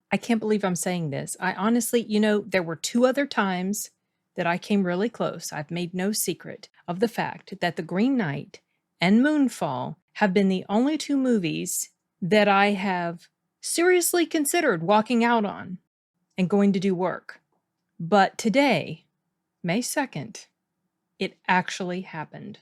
I can't believe I'm saying this. I honestly, there were 2 other times that I came really close. I've made no secret of the fact that The Green Knight and Moonfall have been the only 2 movies that I have seriously considered walking out on and going to do work. But today, May 2nd, it actually happened.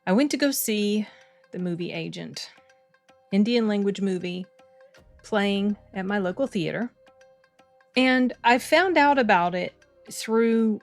I went to go see the movie Agent, Indian language movie, playing at my local theater. And I found out about it through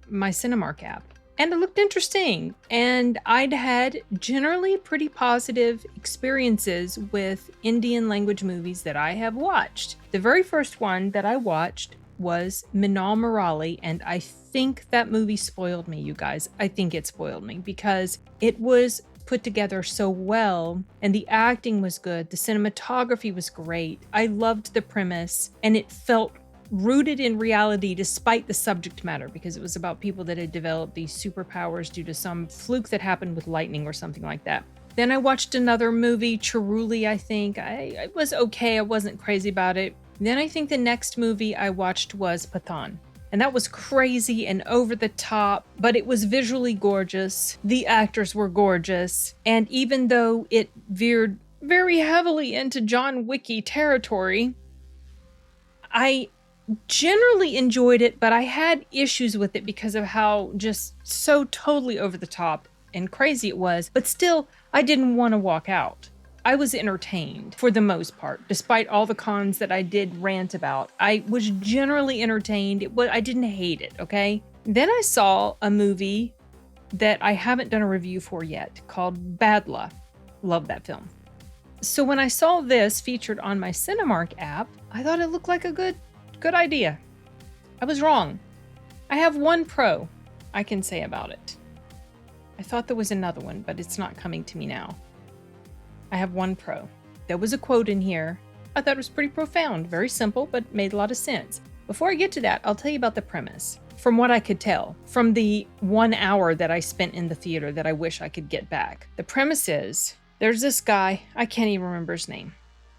my Cinemark app. And it looked interesting. And I'd had generally pretty positive experiences with Indian language movies that I have watched. The very first one that I watched was Minal Murali, and I think that movie spoiled me, you guys. I think it spoiled me because it was put together so well, and the acting was good, the cinematography was great. I loved the premise, and it felt rooted in reality despite the subject matter, because it was about people that had developed these superpowers due to some fluke that happened with lightning or something like that. Then I watched another movie, Chiruli, I think. I was okay, I wasn't crazy about it. Then I think the next movie I watched was Pathan. And that was crazy and over the top, but it was visually gorgeous. The actors were gorgeous. And even though it veered very heavily into John Wicky territory, I generally enjoyed it, but I had issues with it because of how just so totally over the top and crazy it was. But still, I didn't want to walk out. I was entertained for the most part, despite all the cons that I did rant about. I was generally entertained. I didn't hate it, okay? Then I saw a movie that I haven't done a review for yet called Badla. Love that film. So when I saw this featured on my Cinemark app, I thought it looked like a good idea. I was wrong. I have one pro I can say about it. I thought there was another one, but it's not coming to me now. I have one pro. There was a quote in here. I thought it was pretty profound, very simple, but made a lot of sense. Before I get to that, I'll tell you about the premise. From what I could tell, from the 1 hour that I spent in the theater that I wish I could get back. The premise is, there's this guy, I can't even remember his name.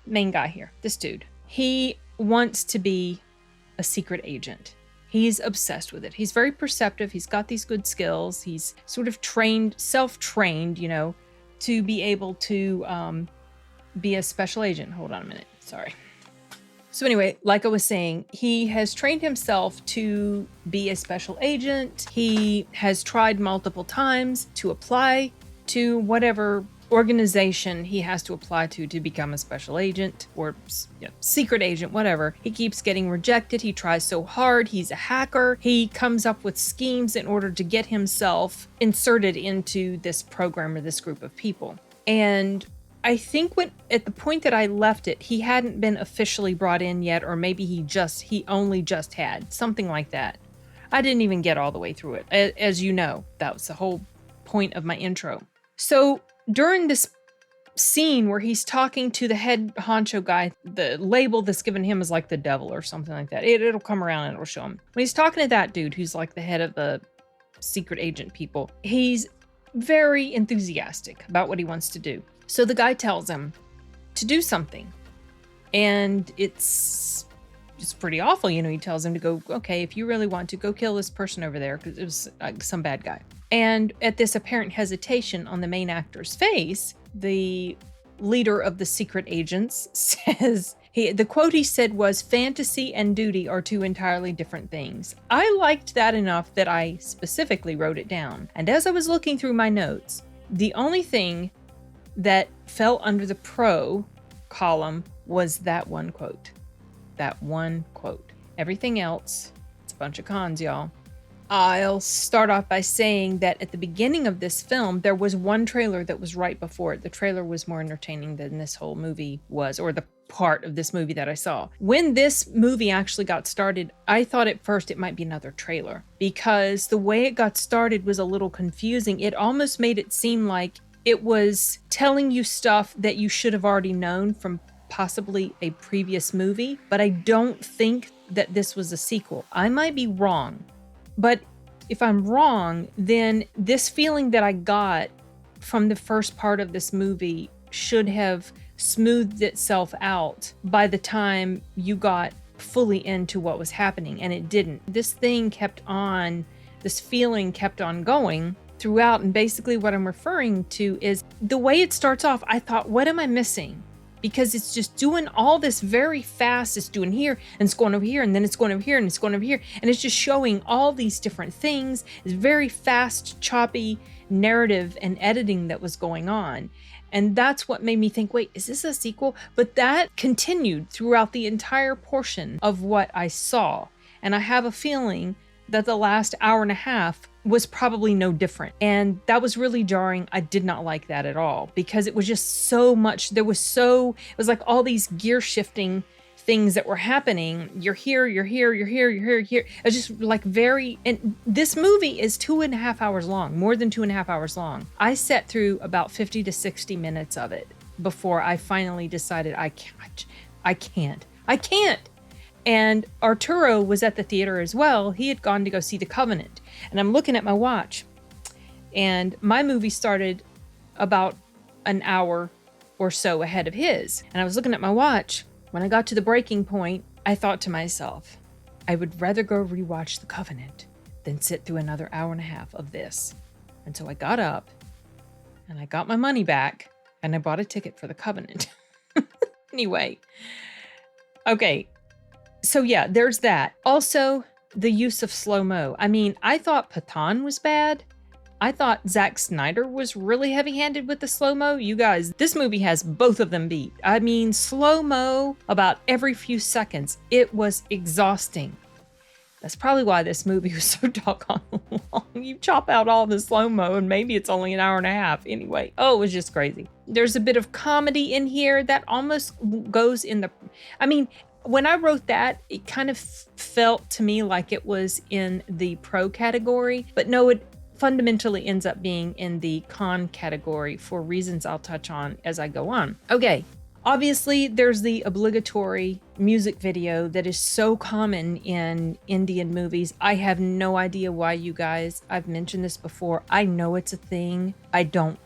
Main guy here, this dude. He wants to be a secret agent. He's obsessed with it. He's very perceptive. He's got these good skills. He's sort of self-trained, to be able to be a special agent. Hold on a minute. Sorry. So anyway, like I was saying, he has trained himself to be a special agent. He has tried multiple times to apply to whatever organization he has to apply to become a special agent or secret agent, whatever. He keeps getting rejected. He tries so hard. He's a hacker. He comes up with schemes in order to get himself inserted into this program or this group of people. And I think at the point that I left it, he hadn't been officially brought in yet, or maybe he only just had, something like that. I didn't even get all the way through it. As you know, that was the whole point of my intro. So during this scene where he's talking to the head honcho guy, the label that's given him is like the devil or something like that. It'll come around and it'll show him. When he's talking to that dude who's like the head of the secret agent people, he's very enthusiastic about what he wants to do. So the guy tells him to do something. And it's pretty awful. He tells him to go, okay, if you really want to, go kill this person over there, because it was some bad guy. And at this apparent hesitation on the main actor's face, the leader of the secret agents says, the quote he said was, "Fantasy and duty are 2 entirely different things." I liked that enough that I specifically wrote it down. And as I was looking through my notes, the only thing that fell under the pro column was that one quote. That one quote. Everything else, it's a bunch of cons, y'all. I'll start off by saying that at the beginning of this film, there was one trailer that was right before it. The trailer was more entertaining than this whole movie was, or the part of this movie that I saw. When this movie actually got started, I thought at first it might be another trailer, because the way it got started was a little confusing. It almost made it seem like it was telling you stuff that you should have already known from possibly a previous movie, but I don't think that this was a sequel. I might be wrong. But if I'm wrong, then this feeling that I got from the first part of this movie should have smoothed itself out by the time you got fully into what was happening, and it didn't. This feeling kept on going throughout, and basically what I'm referring to is the way it starts off. I thought, what am I missing? Because it's just doing all this very fast. It's doing here, and it's going over here, and then it's going over here, and it's going over here, and it's just showing all these different things. It's very fast, choppy narrative and editing that was going on. And that's what made me think, wait, is this a sequel? But that continued throughout the entire portion of what I saw. And I have a feeling that the last hour and a half was probably no different. And that was really jarring. I did not like that at all, because it was just so much. It was like all these gear shifting things that were happening. You're here, you're here, you're here, you're here, you're here. It's just like and this movie is 2.5 hours long, more than 2.5 hours long. I sat through about 50 to 60 minutes of it before I finally decided I can't. And Arturo was at the theater as well. He had gone to go see The Covenant. And I'm looking at my watch, and my movie started about an hour or so ahead of his. And I was looking at my watch. When I got to the breaking point, I thought to myself, I would rather go rewatch The Covenant than sit through another hour and a half of this. And so I got up, and I got my money back, and I bought a ticket for The Covenant. Anyway. Okay. So yeah, there's that. Also, the use of slow-mo. I mean, I thought Pathan was bad. I thought Zack Snyder was really heavy-handed with the slow-mo. You guys, this movie has both of them beat. I mean, slow-mo about every few seconds. It was exhausting. That's probably why this movie was so doggone long. You chop out all the slow-mo and maybe it's only an hour and a half. Anyway, it was just crazy. There's a bit of comedy in here that almost goes in the... I mean, when I wrote that, it kind of felt to me like it was in the pro category, but no, it fundamentally ends up being in the con category for reasons I'll touch on as I go on. Okay, obviously there's the obligatory music video that is so common in Indian movies. I have no idea why, you guys. I've mentioned this before. I know it's a thing. I don't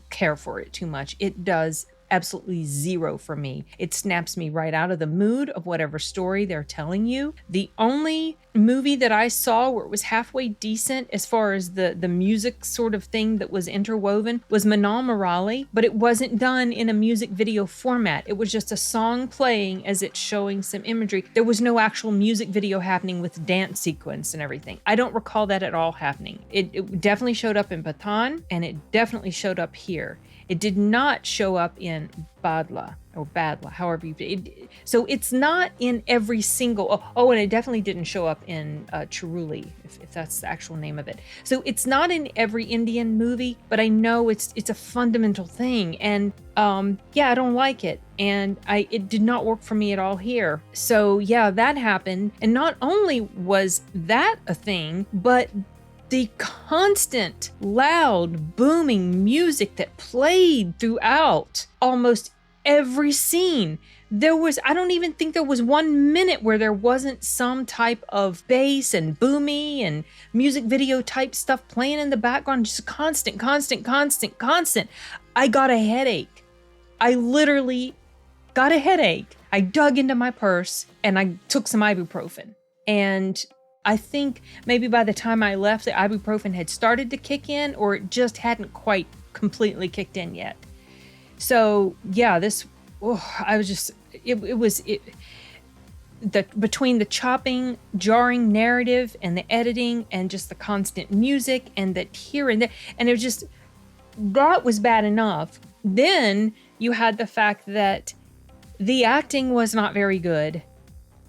care for it too much. It does absolutely zero for me. It snaps me right out of the mood of whatever story they're telling you. The only movie that I saw where it was halfway decent as far as the music sort of thing that was interwoven was Manal Murali, but it wasn't done in a music video format. It was just a song playing as it's showing some imagery. There was no actual music video happening with dance sequence and everything. I don't recall that at all happening. It definitely showed up in Pathan, and it definitely showed up here. It did not show up in Badla, however so it's not in every single, and it definitely didn't show up in Chiruli, if that's the actual name of it. So it's not in every Indian movie, but I know it's a fundamental thing, and I don't like it, and it did not work for me at all here. So yeah, that happened, and not only was that a thing, but the constant, loud, booming music that played throughout almost every scene. I don't even think there was 1 minute where there wasn't some type of bass and boomy and music video type stuff playing in the background. Just constant. I got a headache. I literally got a headache. I dug into my purse and I took some ibuprofen. And I think maybe by the time I left, the ibuprofen had started to kick in, or it just hadn't quite completely kicked in yet. So yeah, between the chopping, jarring narrative and the editing and just the constant music and the here and there, and that was bad enough. Then you had the fact that the acting was not very good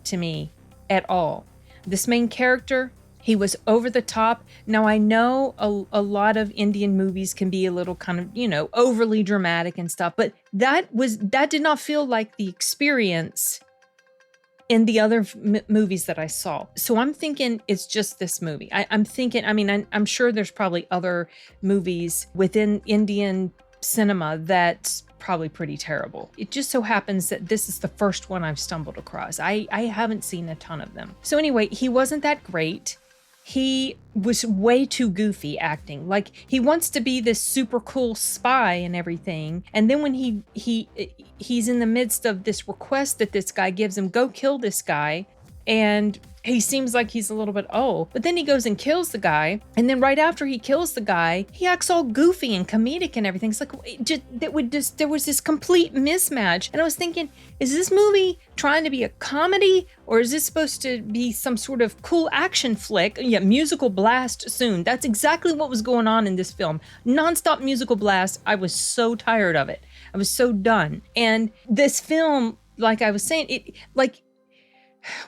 to me at all. This main character, he was over the top. Now, I know a lot of Indian movies can be a little kind of, overly dramatic and stuff, but that did not feel like the experience in the other movies that I saw. So I'm thinking it's just this movie. I'm sure there's probably other movies within Indian cinema that's probably pretty terrible. It just so happens that this is the first one I've stumbled across. I haven't seen a ton of them. So anyway, he wasn't that great. he was way too goofy acting. Like, he wants to be this super cool spy and everything. And then when he's in the midst of this request that this guy gives him, go kill this guy. And he seems like he's a little bit old, but then he goes and kills the guy. And then right after he kills the guy, he acts all goofy and comedic and everything. It's like, there was this complete mismatch. And I was thinking, is this movie trying to be a comedy, or is this supposed to be some sort of cool action flick? Yeah, musical blast soon. That's exactly what was going on in this film. Nonstop musical blast. I was so tired of it. I was so done. And this film, like I was saying,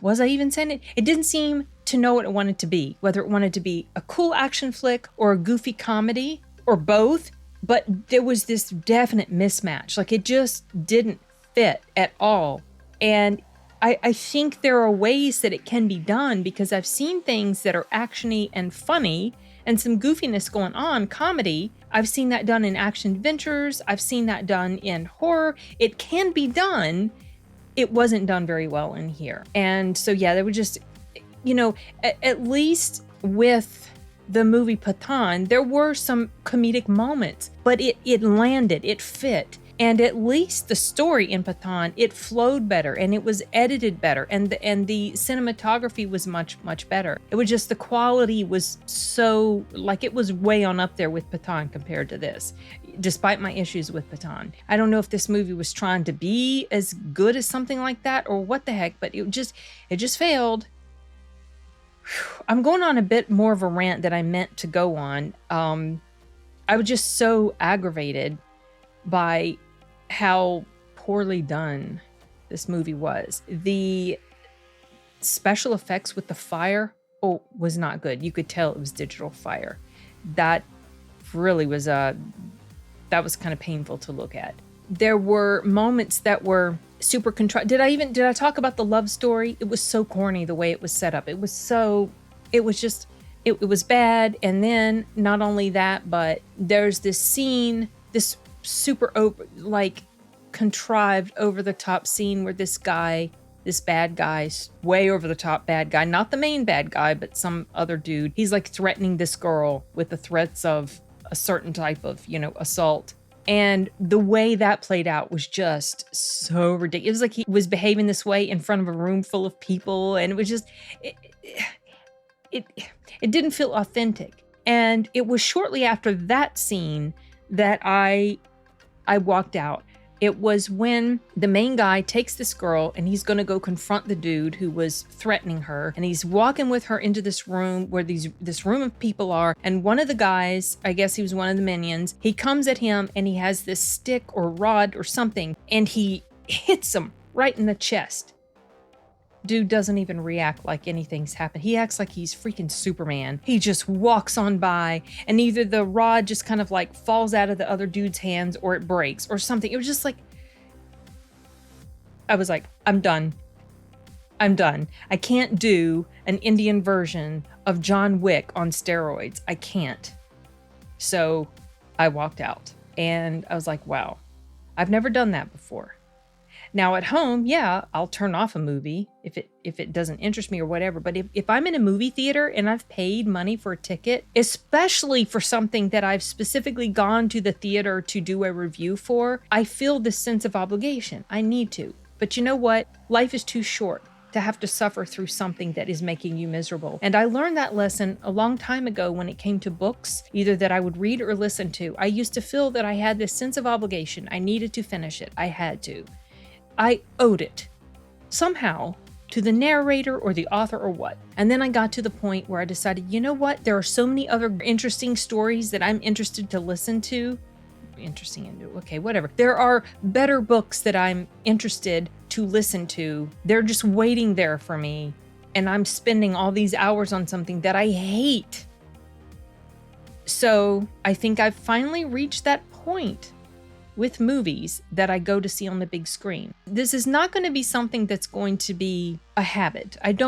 was I even saying it? It didn't seem to know what it wanted to be, whether it wanted to be a cool action flick or a goofy comedy or both. But there was this definite mismatch. Like, it just didn't fit at all. And I think there are ways that it can be done, because I've seen things that are actiony and funny and some goofiness going on, comedy. I've seen that done in action adventures. I've seen that done in horror. It can be done. It wasn't done very well in here. And so, yeah, they were just, at least with the movie Pathaan, there were some comedic moments, but it landed, it fit. And at least the story in Pathaan, it flowed better and it was edited better, and the cinematography was much, much better. It was just the quality was so, like, it was way on up there with Pathaan compared to this, despite my issues with Pathaan. I don't know if this movie was trying to be as good as something like that or what the heck, but it just failed. I'm going on a bit more of a rant than I meant to go on. I was just so aggravated by how poorly done this movie was. The special effects with the fire, was not good. You could tell it was digital fire. That really was that was kind of painful to look at. There were moments that were super contrived. Did I talk about the love story? It was so corny the way it was set up. It was bad. And then not only that, but there's this scene, this super contrived over the top scene where this bad guy, way over the top bad guy, not the main bad guy, but some other dude, he's like threatening this girl with the threats of a certain type of, assault. And the way that played out was just so ridiculous. It was like he was behaving this way in front of a room full of people, and it was just, it didn't feel authentic. And it was shortly after that scene that I walked out. It was when the main guy takes this girl and he's going to go confront the dude who was threatening her. And he's walking with her into this room where this room of people are. And one of the guys, I guess he was one of the minions, he comes at him and he has this stick or rod or something, and he hits him right in the chest. Dude doesn't even react like anything's happened. He acts like he's freaking Superman. He just walks on by, and either the rod just kind of like falls out of the other dude's hands or it breaks or something. It was just like, I was like, I'm done. I can't do an Indian version of John Wick on steroids. I can't. So I walked out, and I was like, wow, I've never done that before. Now at home, yeah, I'll turn off a movie if it doesn't interest me or whatever. But if I'm in a movie theater and I've paid money for a ticket, especially for something that I've specifically gone to the theater to do a review for, I feel this sense of obligation. I need to. But you know what? Life is too short to have to suffer through something that is making you miserable. And I learned that lesson a long time ago when it came to books, either that I would read or listen to. I used to feel that I had this sense of obligation. I needed to finish it. I had to. I owed it somehow to the narrator or the author or what. And then I got to the point where I decided, you know what? There are so many other interesting stories that I'm interested to listen to. Okay, whatever. There are better books that I'm interested to listen to. They're just waiting there for me. And I'm spending all these hours on something that I hate. So I think I've finally reached that point with movies that I go to see on the big screen. This is not going to be something that's going to be a habit. I'm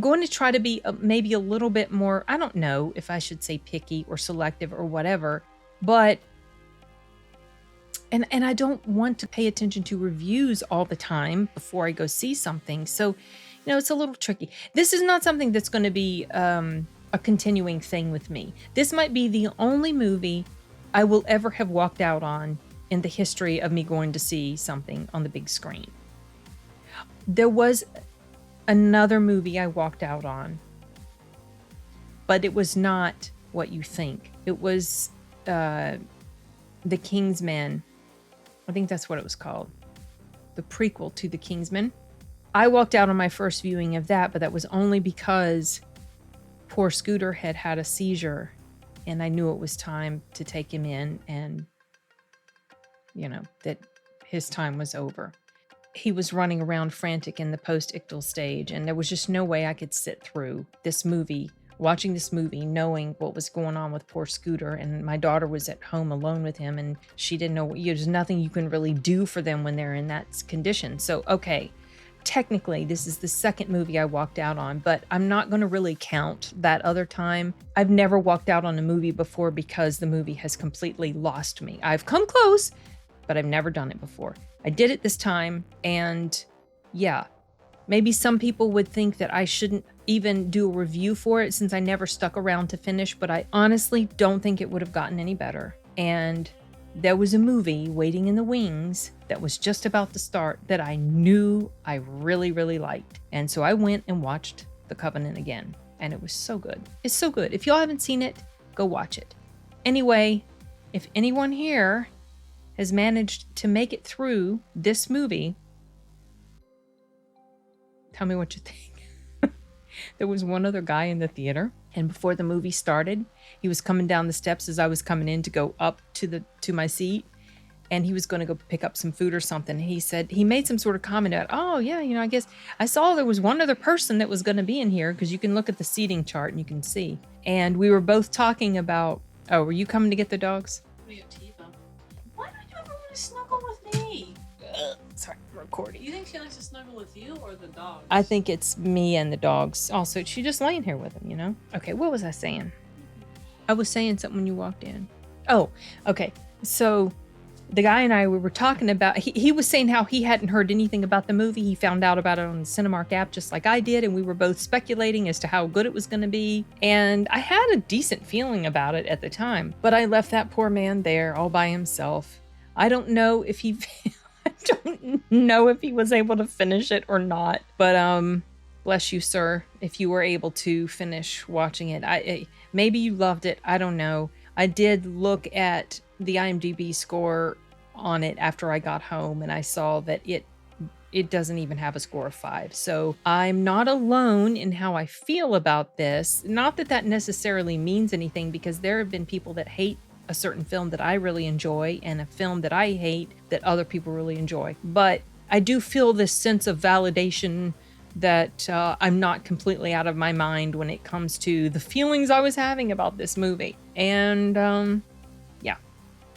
going to try to be maybe a little bit more, I don't know if I should say picky or selective or whatever, but, and I don't want to pay attention to reviews all the time before I go see something. So, it's a little tricky. This is not something that's going to be a continuing thing with me. This might be the only movie I will ever have walked out on in the history of me going to see something on the big screen. There was another movie I walked out on, but it was not what you think. It was The Kingsman. I think that's what it was called. The prequel to The Kingsman. I walked out on my first viewing of that, but that was only because poor Scooter had a seizure, and I knew it was time to take him in, and that his time was over. He was running around frantic in the post-ictal stage, and there was just no way I could sit through this movie, watching this movie, knowing what was going on with poor Scooter, and my daughter was at home alone with him, and she didn't know there's nothing you can really do for them when they're in that condition. So, okay, technically, this is the second movie I walked out on, but I'm not going to really count that other time. I've never walked out on a movie before because the movie has completely lost me. I've come close, but I've never done it before. I did it this time, and yeah, maybe some people would think that I shouldn't even do a review for it since I never stuck around to finish, but I honestly don't think it would have gotten any better. And there was a movie waiting in the wings that was just about to start that I knew I really, really liked. And so I went and watched The Covenant again, and it was so good. It's so good. If y'all haven't seen it, go watch it. Anyway, if anyone here has managed to make it through this movie, tell me what you think. There was one other guy in the theater, and before the movie started, he was coming down the steps as I was coming in to go up to my seat, and he was going to go pick up some food or something. He made some sort of comment about, oh yeah, I guess I saw there was one other person that was going to be in here, because you can look at the seating chart and you can see. And we were both talking about, oh, were you coming to get the dogs? We have Tifa. Why don't you ever want to snuggle with me? Sorry, I'm recording. You think she likes to snuggle with you or the dogs? I think it's me and the dogs. Also, she's just laying here with him, Okay, what was I saying? I was saying something when you walked in. Oh, okay. So the guy and I, we were talking about, he was saying how he hadn't heard anything about the movie. He found out about it on the Cinemark app just like I did, and we were both speculating as to how good it was going to be. And I had a decent feeling about it at the time, but I left that poor man there all by himself. I don't know if he was able to finish it or not, but bless you, sir, if you were able to finish watching it. Maybe you loved it. I don't know. I did look at the IMDb score on it after I got home, and I saw that it doesn't even have a score of 5. So I'm not alone in how I feel about this. Not that that necessarily means anything, because there have been people that hate a certain film that I really enjoy, and a film that I hate that other people really enjoy. But I do feel this sense of validation that I'm not completely out of my mind when it comes to the feelings I was having about this movie. And yeah,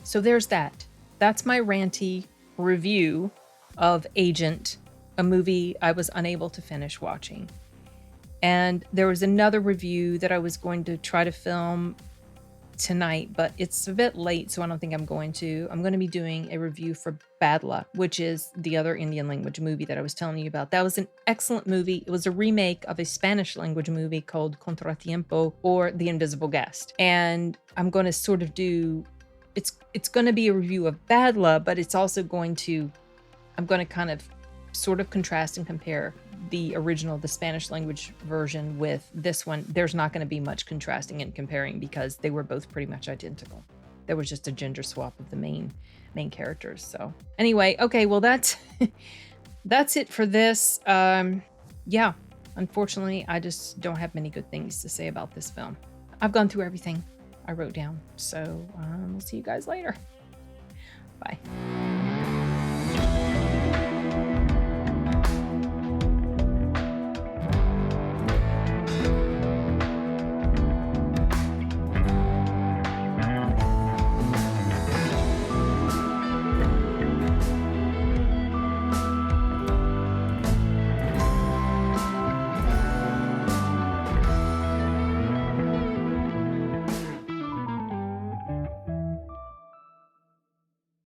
so there's that. That's my ranty review of Agent, a movie I was unable to finish watching. And there was another review that I was going to try to film tonight, but it's a bit late, so I don't think I'm going to. I'm going to be doing a review for Bad Luck, which is the other Indian language movie that I was telling you about. That was an excellent movie. It was a remake of a Spanish language movie called Contratiempo, or The Invisible Guest. And I'm going to sort of do, it's going to be a review of Bad Luck, but it's also going to, I'm going to kind of sort of contrast and compare the original, the Spanish language version, with this one. There's not going to be much contrasting and comparing because they were both pretty much identical. There was just a gender swap of the main characters. So anyway, okay, well that's it for this. Yeah, unfortunately, I just don't have many good things to say about this film. I've gone through everything I wrote down. So we'll see you guys later. Bye.